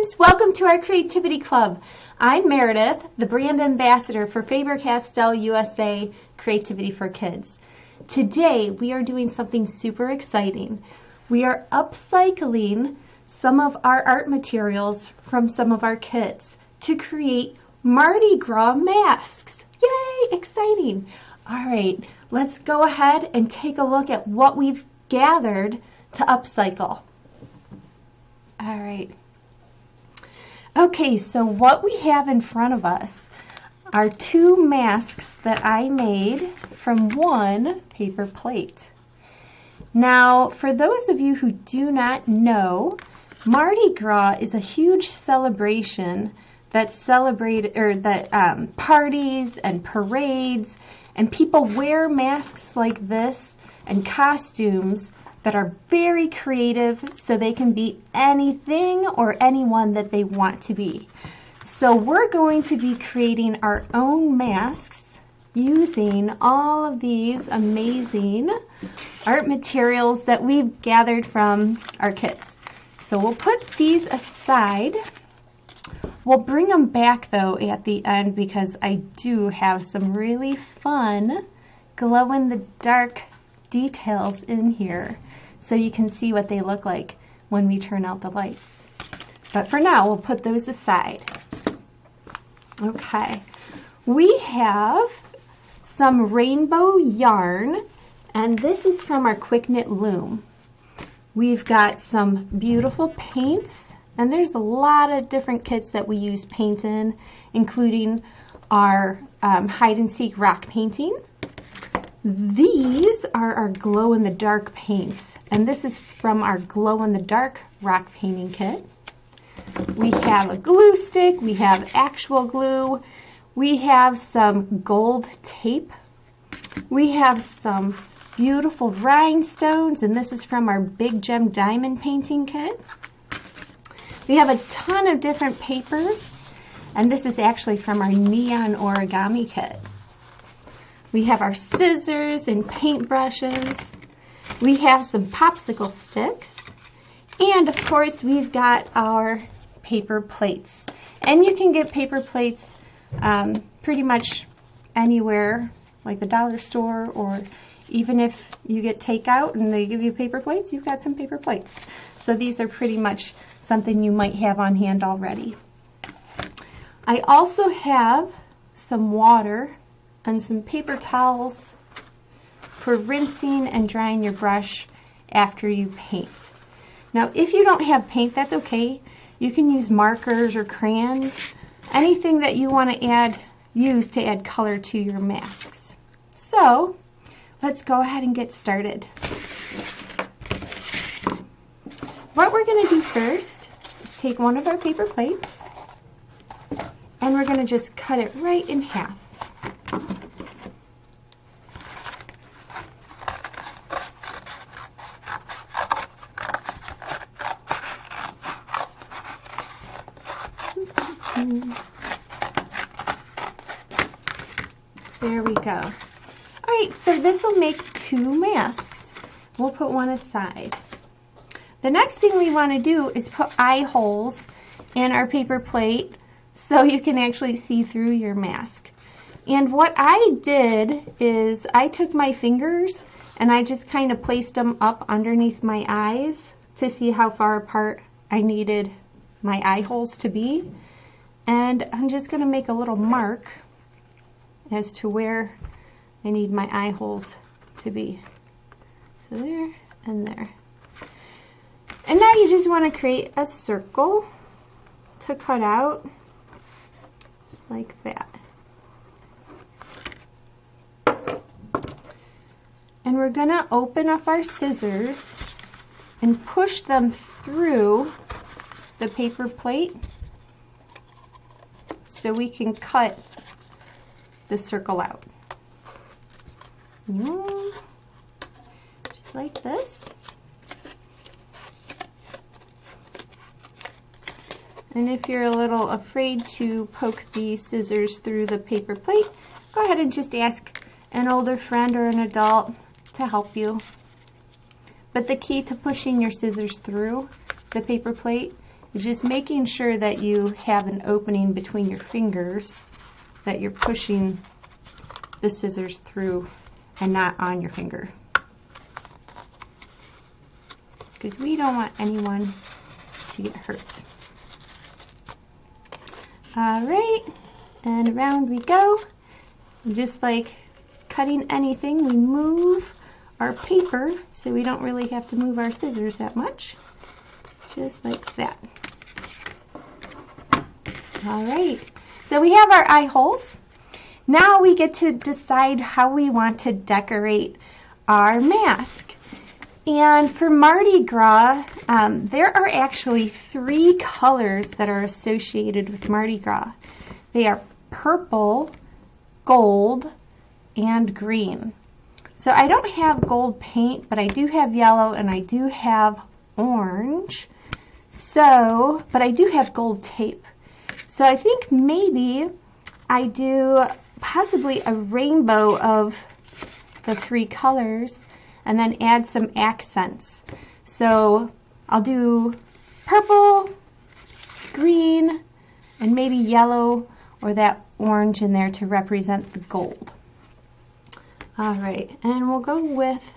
friends, welcome to our Creativity Club. I'm Meredith, the brand ambassador for Faber-Castell USA Creativity for Kids. Today we are doing something super exciting. We are upcycling some of our art materials from some of our kids to create Mardi Gras masks. Yay, exciting. All right, let's go ahead and take a look at what we've gathered to upcycle. All right. Okay, so what we have in front of us are two masks that I made from one paper plate. Now, for those of you who do not know, Mardi Gras is a huge celebration that parties and parades and people wear masks like this and costumes that are very creative so they can be anything or anyone that they want to be. So we're going to be creating our own masks using all of these amazing art materials that we've gathered from our kits. So we'll put these aside. We'll bring them back though at the end because I do have some really fun glow-in-the-dark details in here so you can see what they look like when we turn out the lights. But for now, we'll put those aside. Okay, we have some rainbow yarn, and this is from our Quick Knit Loom. We've got some beautiful paints, and there's a lot of different kits that we use paint in, including our hide and seek rock painting. These are our glow-in-the-dark paints, and this is from our glow-in-the-dark rock painting kit. We have a glue stick, we have actual glue, we have some gold tape, we have some beautiful rhinestones, and this is from our Big Gem Diamond painting kit. We have a ton of different papers, and this is actually from our neon origami kit. We have our scissors and paintbrushes. We have some popsicle sticks. And of course, we've got our paper plates. And you can get paper plates pretty much anywhere, like the dollar store, or even if you get takeout and they give you paper plates, you've got some paper plates. So these are pretty much something you might have on hand already. I also have some water and some paper towels for rinsing and drying your brush after you paint. Now, if you don't have paint, that's okay. You can use markers or crayons, anything that you want to use to add color to your masks. So, let's go ahead and get started. What we're going to do first is take one of our paper plates and we're going to just cut it right in half. There we go. All right, so this will make two masks. We'll put one aside. The next thing we want to do is put eye holes in our paper plate so you can actually see through your mask. And what I did is I took my fingers and I just kind of placed them up underneath my eyes to see how far apart I needed my eye holes to be. And I'm just going to make a little mark as to where I need my eye holes to be. So there and there. And now you just want to create a circle to cut out, just like that. And we're going to open up our scissors and push them through the paper plate so we can cut the circle out. Just like this. And if you're a little afraid to poke the scissors through the paper plate, go ahead and just ask an older friend or an adult to help you. But the key to pushing your scissors through the paper plate is just making sure that you have an opening between your fingers, that you're pushing the scissors through and not on your finger. Because we don't want anyone to get hurt. All right, and around we go. Just like cutting anything, we move our paper so we don't really have to move our scissors that much. Just like that. All right, so we have our eye holes. Now we get to decide how we want to decorate our mask. And for Mardi Gras, there are actually 3 colors that are associated with Mardi Gras. They are purple, gold, and green. So I don't have gold paint, but I do have yellow and I do have orange. So, but I do have gold tape. So I think maybe I do possibly a rainbow of the 3 colors and then add some accents. So I'll do purple, green, and maybe yellow or that orange in there to represent the gold. All right, and we'll go with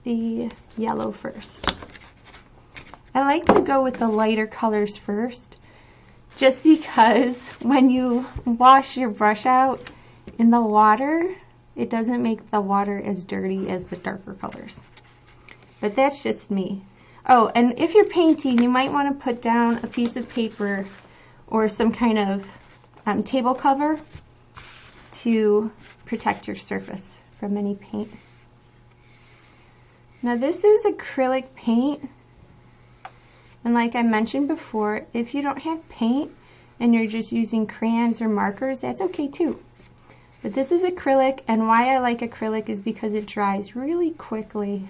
the yellow first. I like to go with the lighter colors first, just because when you wash your brush out in the water, it doesn't make the water as dirty as the darker colors. But that's just me. Oh, and if you're painting, you might want to put down a piece of paper or some kind of table cover to protect your surface from any paint. Now this is acrylic paint, and like I mentioned before, if you don't have paint and you're just using crayons or markers, that's okay too. But this is acrylic, and why I like acrylic is because it dries really quickly.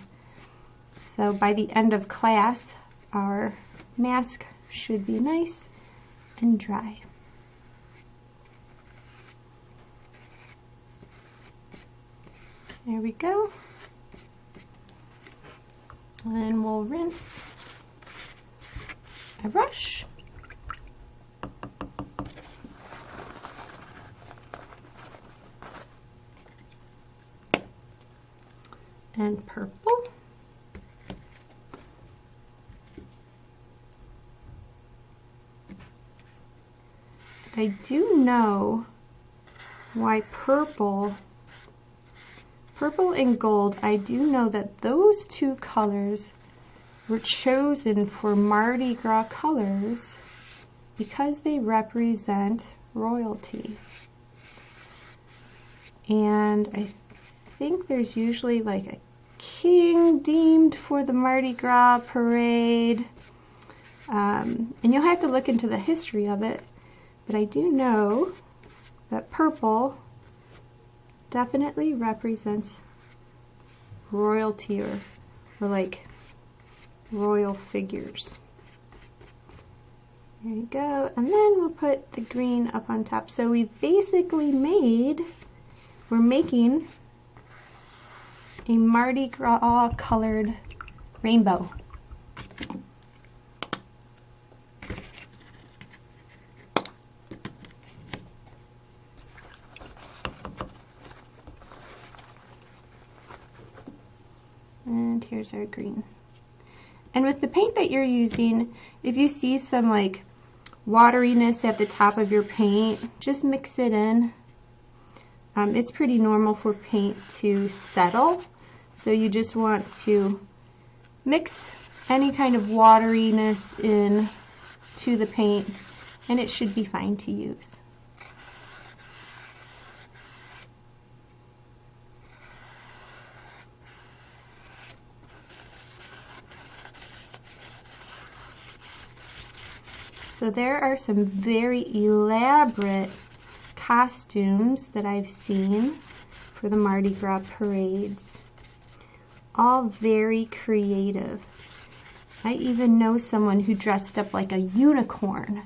So by the end of class, our mask should be nice and dry. There we go. And we'll rinse a brush. And purple. I do know why purple and gold, I do know that those 2 colors were chosen for Mardi Gras colors because they represent royalty. And I think there's usually like a king deemed for the Mardi Gras parade. And you'll have to look into the history of it, but I do know that purple definitely represents royalty or like royal figures. There you go. And then we'll put the green up on top. So we're making a Mardi Gras colored rainbow. And here's our green. And with the paint that you're using, if you see some like wateriness at the top of your paint, just mix it in. It's pretty normal for paint to settle, so you just want to mix any kind of wateriness in to the paint, and it should be fine to use. So there are some very elaborate costumes that I've seen for the Mardi Gras parades. All very creative. I even know someone who dressed up like a unicorn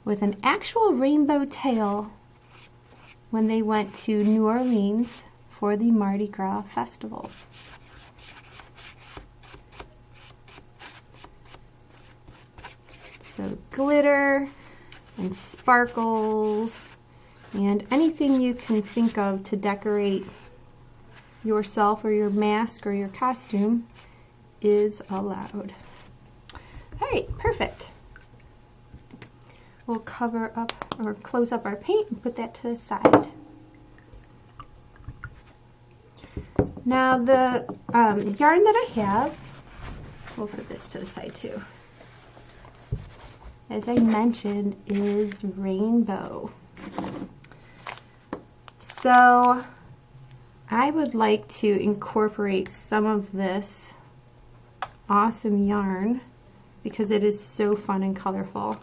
with an actual rainbow tail when they went to New Orleans for the Mardi Gras festival. So glitter and sparkles and anything you can think of to decorate yourself or your mask or your costume is allowed. All right, perfect. We'll cover up or close up our paint and put that to the side. Now the yarn that I have, we'll put this to the side too, as I mentioned, is rainbow. So I would like to incorporate some of this awesome yarn because it is so fun and colorful.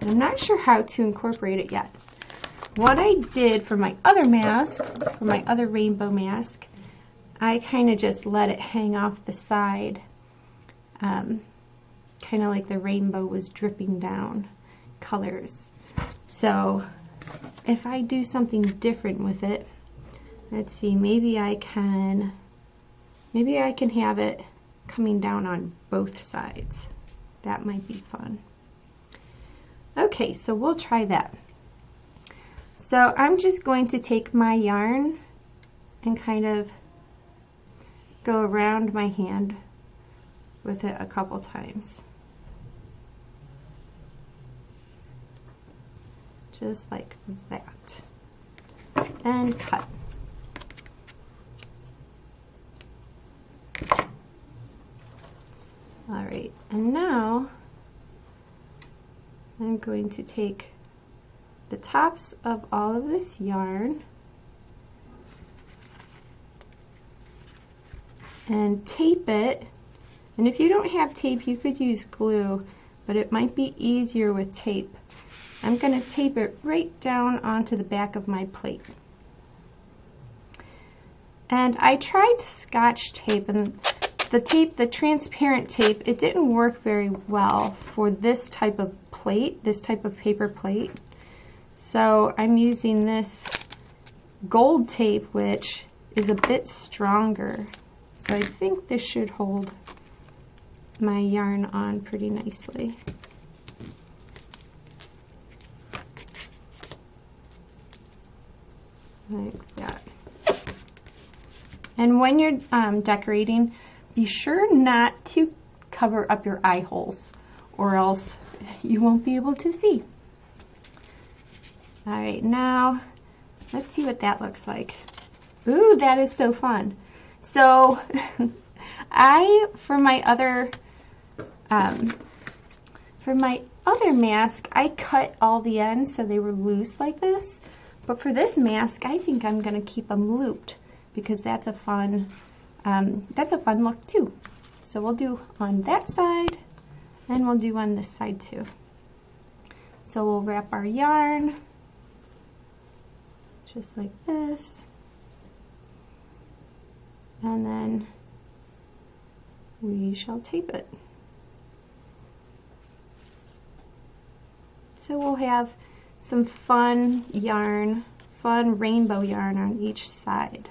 And I'm not sure how to incorporate it yet. What I did for my other mask, for my other rainbow mask, I kind of just let it hang off the side, kind of like the rainbow was dripping down colors. So if I do something different with it, let's see, maybe I can have it coming down on both sides. That might be fun. Okay, so we'll try that. So I'm just going to take my yarn and kind of go around my hand with it a couple times. Just like that. And cut. All right, and now I'm going to take the tops of all of this yarn and tape it. And if you don't have tape, you could use glue, but it might be easier with tape. I'm going to tape it right down onto the back of my plate. And I tried Scotch tape, and the transparent tape, it didn't work very well for this type of plate, this type of paper plate. So I'm using this gold tape, which is a bit stronger. So I think this should hold my yarn on pretty nicely. Like that. And when you're decorating, be sure not to cover up your eye holes, or else you won't be able to see. All right, now let's see what that looks like. Ooh, that is so fun. So for my other mask, I cut all the ends so they were loose like this. But for this mask, I think I'm going to keep them looped because that's a fun look too. So we'll do on that side, and we'll do on this side too. So we'll wrap our yarn just like this, and then we shall tape it. So we'll have some fun yarn, fun rainbow yarn on each side.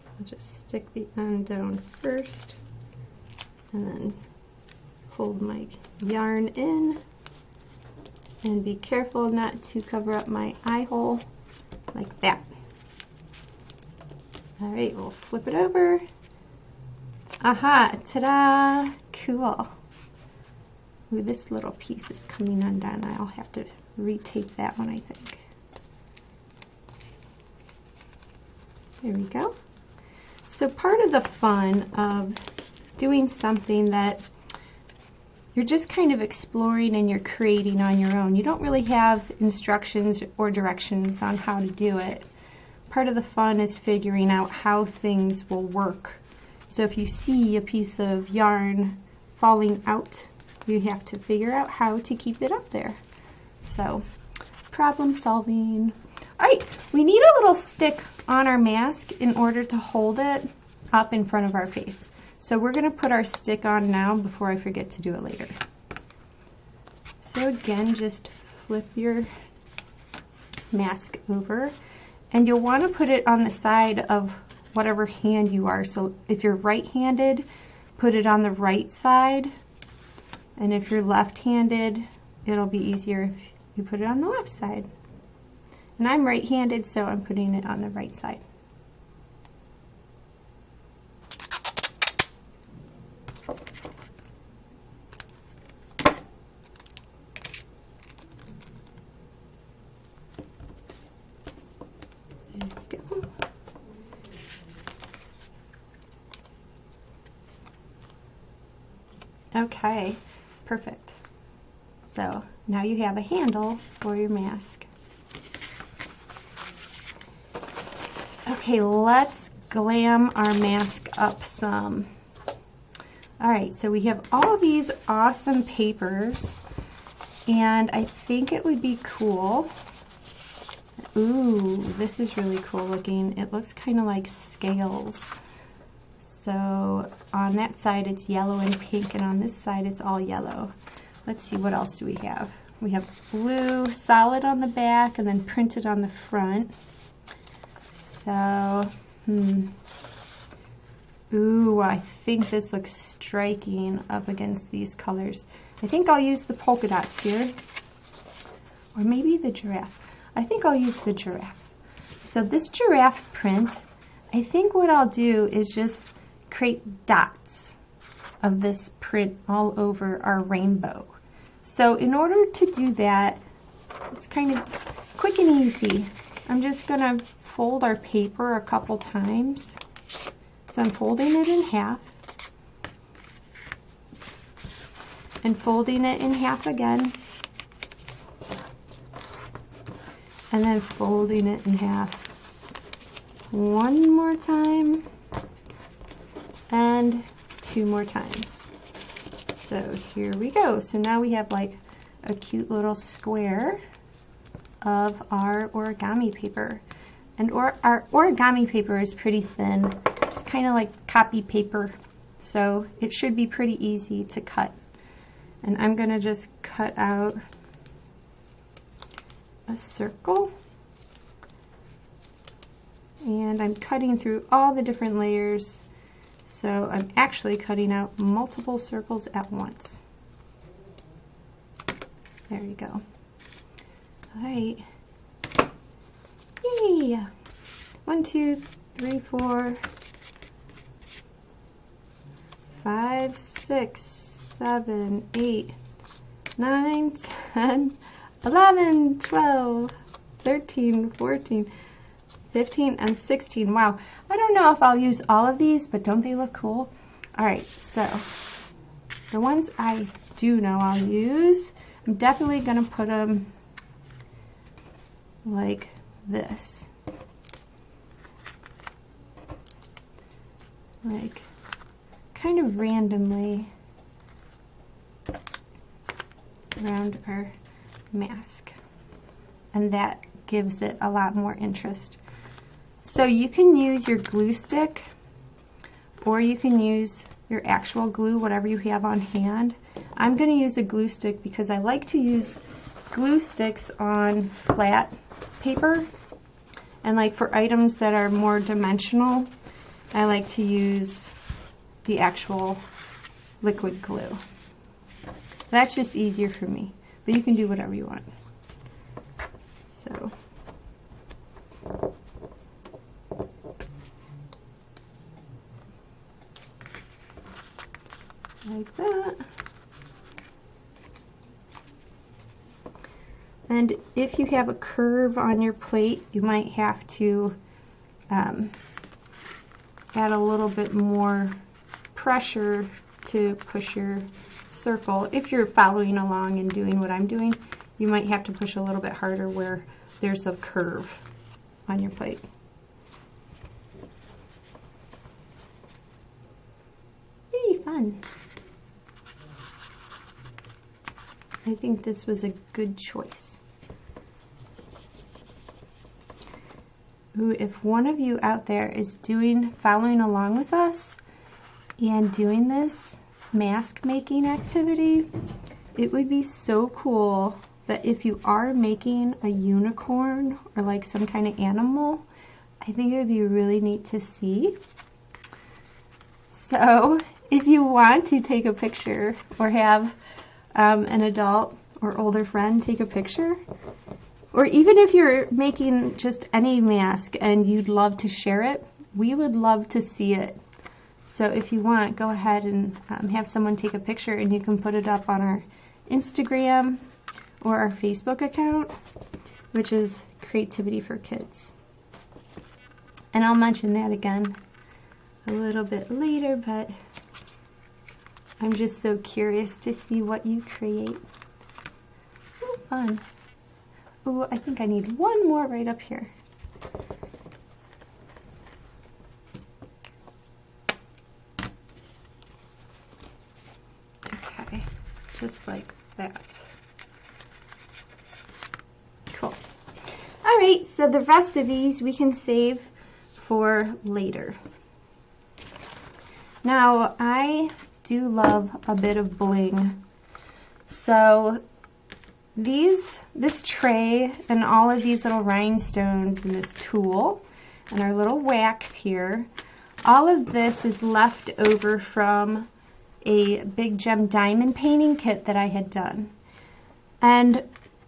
I'll just stick the end down first and then fold my yarn in, and be careful not to cover up my eye hole like that. All right, we'll flip it over. Aha, ta-da, cool. Ooh, this little piece is coming undone. I'll have to retape that one, I think. There we go. So part of the fun of doing something that you're just kind of exploring and you're creating on your own, you don't really have instructions or directions on how to do it. Part of the fun is figuring out how things will work. So if you see a piece of yarn falling out, you have to figure out how to keep it up there. So, problem solving. All right, we need a little stick on our mask in order to hold it up in front of our face. So we're going to put our stick on now before I forget to do it later. So again, just flip your mask over, and you'll want to put it on the side of whatever hand you are. So if you're right-handed, put it on the right side, and if you're left-handed, it'll be easier if you put it on the left side. And I'm right-handed, so I'm putting it on the right side. Okay, perfect. So now you have a handle for your mask. Okay, let's glam our mask up some. All right, so we have all these awesome papers, and I think it would be cool. Ooh, this is really cool looking. It looks kind of like scales. So on that side it's yellow and pink, and on this side it's all yellow. Let's see, what else do we have? We have blue solid on the back and then printed on the front. So, ooh, I think this looks striking up against these colors. I think I'll use the polka dots here, or maybe the giraffe. I think I'll use the giraffe. So this giraffe print, I think what I'll do is just create dots of this print all over our rainbow. So in order to do that, it's kind of quick and easy. I'm just gonna fold our paper a couple times. So I'm folding it in half and folding it in half again, and then folding it in half one more time and two more times. So here we go. So now we have like a cute little square of our origami paper. And our origami paper is pretty thin. It's kind of like copy paper, so it should be pretty easy to cut. And I'm gonna just cut out a circle. And I'm cutting through all the different layers. So I'm actually cutting out multiple circles at once. There you go. All right. Yay! 1, 2, 3, 4, 5, 6, 7, 8, 9, 10, 11, 12, 13, 14, 15, and 16. Wow, I don't know if I'll use all of these, but don't they look cool? All right, so the ones I do know I'll use, I'm definitely gonna put them like this. Like kind of randomly around our mask. And that gives it a lot more interest. So you can use your glue stick, or you can use your actual glue, whatever you have on hand. I'm going to use a glue stick because I like to use glue sticks on flat paper, and like for items that are more dimensional, I like to use the actual liquid glue. That's just easier for me, but you can do whatever you want. So like that. And if you have a curve on your plate, you might have to add a little bit more pressure to push your circle. If you're following along and doing what I'm doing, you might have to push a little bit harder where there's a curve on your plate. Yay, fun. I think this was a good choice. Ooh, if one of you out there is following along with us and doing this mask making activity, it would be so cool but if you are making a unicorn or like some kind of animal, I think it would be really neat to see. So if you want to take a picture or have an adult or older friend take a picture, or even if you're making just any mask and you'd love to share it, we would love to see it. So if you want, go ahead and have someone take a picture, and you can put it up on our Instagram or our Facebook account, which is Creativity for Kids. And I'll mention that again a little bit later, but I'm just so curious to see what you create. Ooh, fun. Ooh, I think I need one more right up here. Okay, just like that. Cool. All right, so the rest of these we can save for later. Now, I do love a bit of bling. So this tray and all of these little rhinestones and this tool and our little wax here, all of this is left over from a big gem diamond painting kit that I had done. And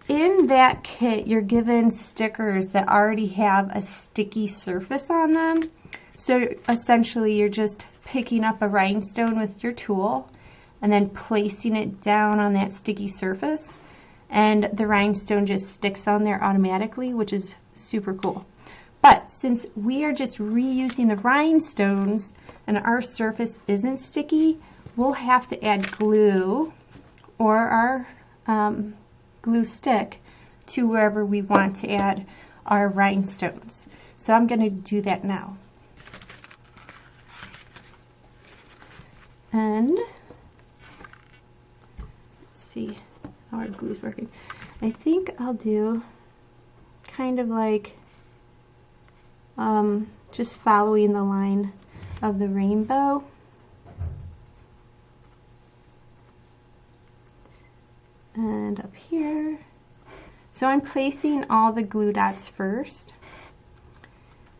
in that kit, you're given stickers that already have a sticky surface on them. So essentially, you're just picking up a rhinestone with your tool and then placing it down on that sticky surface, and the rhinestone just sticks on there automatically, which is super cool. But since we are just reusing the rhinestones and our surface isn't sticky, we'll have to add glue or our glue stick to wherever we want to add our rhinestones. So I'm going to do that now. And let's see how our glue is working. I think I'll do kind of like just following the line of the rainbow. And up here. So I'm placing all the glue dots first.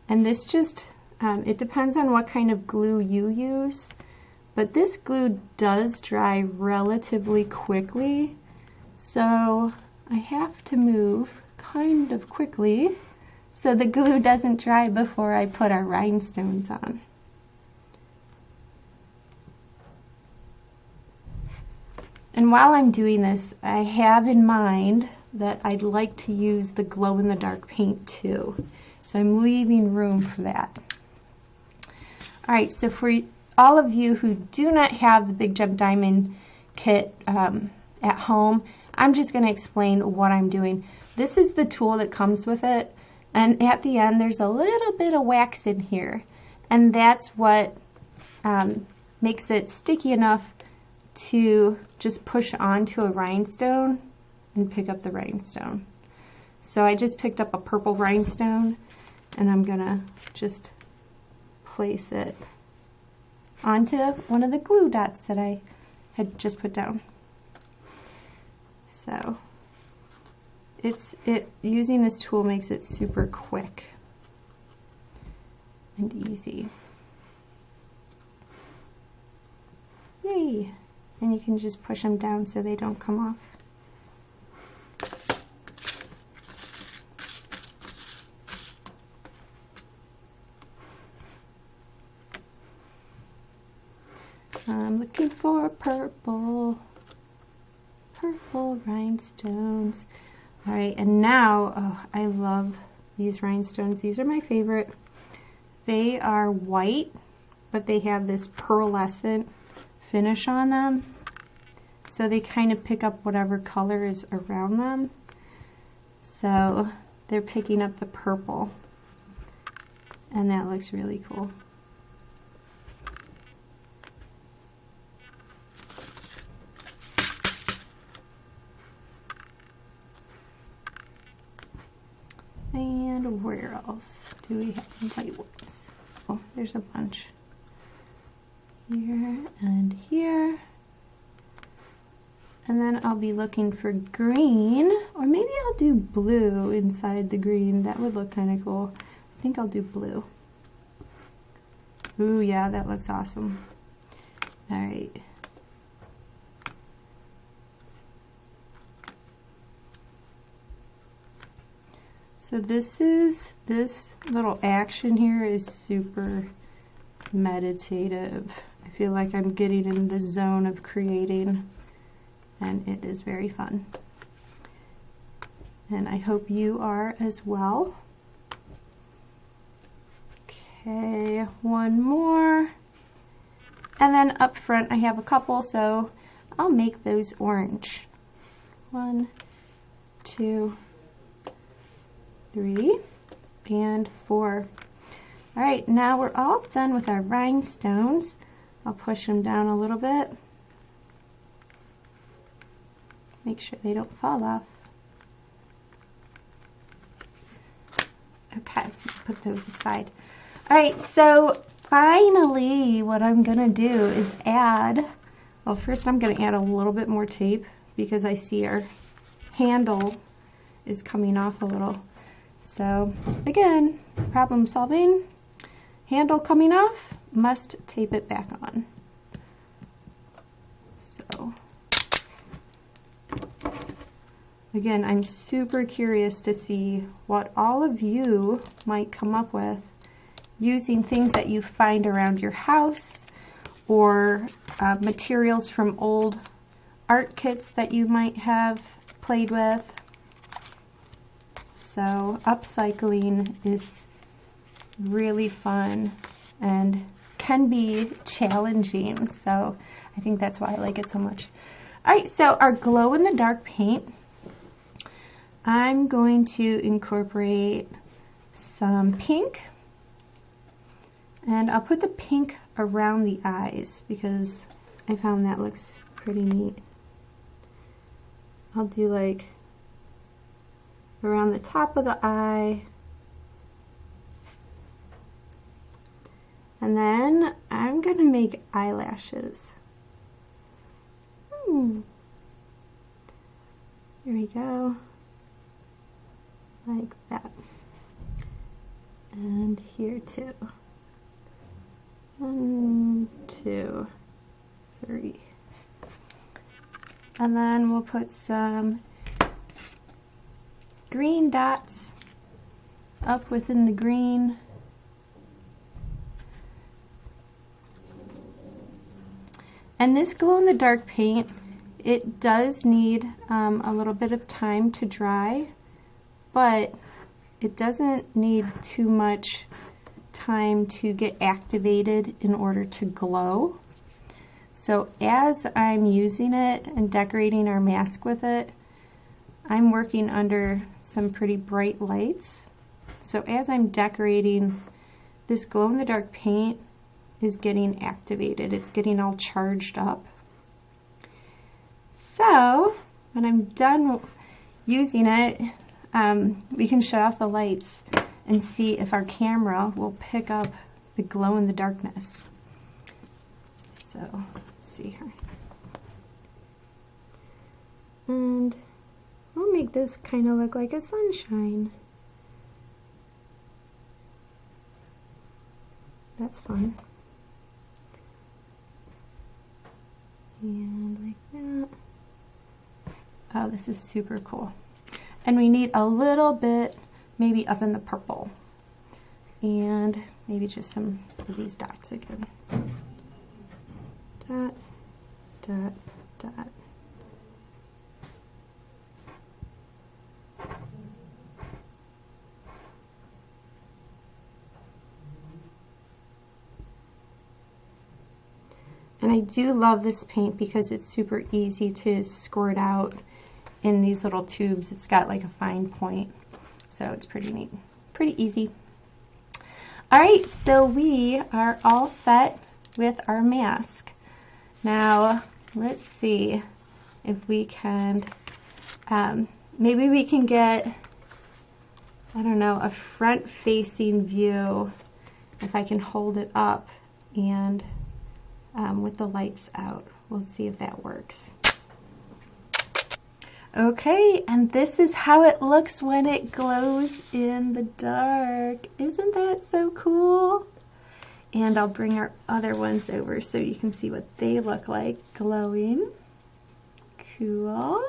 And this just, it depends on what kind of glue you use. But this glue does dry relatively quickly, so I have to move kind of quickly so the glue doesn't dry before I put our rhinestones on. And while I'm doing this, I have in mind that I'd like to use the glow-in-the-dark paint too, so I'm leaving room for that. All right, so for all of you who do not have the Big Gem Diamond kit at home, I'm just going to explain what I'm doing. This is the tool that comes with it, and at the end there's a little bit of wax in here, and that's what makes it sticky enough to just push onto a rhinestone and pick up the rhinestone. So I just picked up a purple rhinestone, and I'm going to just place it onto one of the glue dots that I had just put down. So using this tool makes it super quick and easy. Yay! And you can just push them down so they don't come off. I'm looking for purple rhinestones. All right, and now, oh, I love these rhinestones. These are my favorite. They are white, but they have this pearlescent finish on them. So they kind of pick up whatever color is around them. So they're picking up the purple. And that looks really cool. And where else do we have white ones? Oh, there's a bunch. Here and here. And then I'll be looking for green, or maybe I'll do blue inside the green. That would look kind of cool. I think I'll do blue. Ooh, yeah, that looks awesome. All right. So this little action here is super meditative. I feel like I'm getting in the zone of creating, and it is very fun. And I hope you are as well. Okay, one more. And then up front I have a couple, so I'll make those orange. 1, 2, 3, and 4. All right, now we're all done with our rhinestones. I'll push them down a little bit. Make sure they don't fall off. Okay, put those aside. All right, so finally what I'm gonna do is add, well, first I'm gonna add a little bit more tape because I see our handle is coming off a little. So again, problem solving, handle coming off, must tape it back on. So again, I'm super curious to see what all of you might come up with using things that you find around your house, or materials from old art kits that you might have played with. So upcycling is really fun and can be challenging, so I think that's why I like it so much. All right, so our glow-in-the-dark paint, I'm going to incorporate some pink, and I'll put the pink around the eyes because I found that looks pretty neat. I'll do like around the top of the eye, and then I'm gonna make eyelashes. Here we go, like that, and here too. 1, 2, 3, and then we'll put some green dots up within the green. And this glow-in-the-dark paint, it does need a little bit of time to dry, but it doesn't need too much time to get activated in order to glow. So as I'm using it and decorating our mask with it, I'm working under some pretty bright lights. So as I'm decorating, this glow-in-the-dark paint is getting activated. It's getting all charged up. So when I'm done using it, we can shut off the lights and see if our camera will pick up the glow in the darkness. So let's see here. And I'll make this kind of look like a sunshine. That's fun. And like that. Oh, this is super cool. And we need a little bit maybe up in the purple. And maybe just some of these dots again. Dot, dot, dot. And I do love this paint because it's super easy to squirt out in these little tubes. It's got like a fine point, so it's pretty neat, pretty easy. All right, so we are all set with our mask. Now, let's see if we can, maybe we can get, I don't know, a front-facing view if I can hold it up and with the lights out. We'll see if that works. Okay, and this is how it looks when it glows in the dark. Isn't that so cool? And I'll bring our other ones over so you can see what they look like glowing. Cool.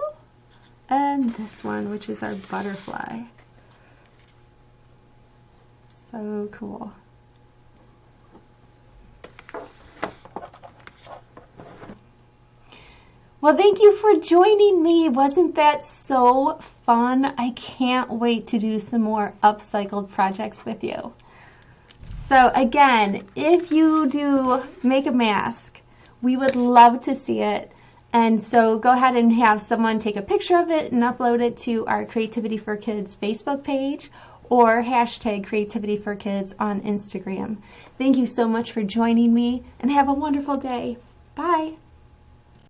And this one, which is our butterfly. So cool. Well, thank you for joining me. Wasn't that so fun? I can't wait to do some more upcycled projects with you. So again, if you do make a mask, we would love to see it. And so go ahead and have someone take a picture of it and upload it to our Creativity for Kids Facebook page or hashtag Creativity for Kids on Instagram. Thank you so much for joining me and have a wonderful day. Bye.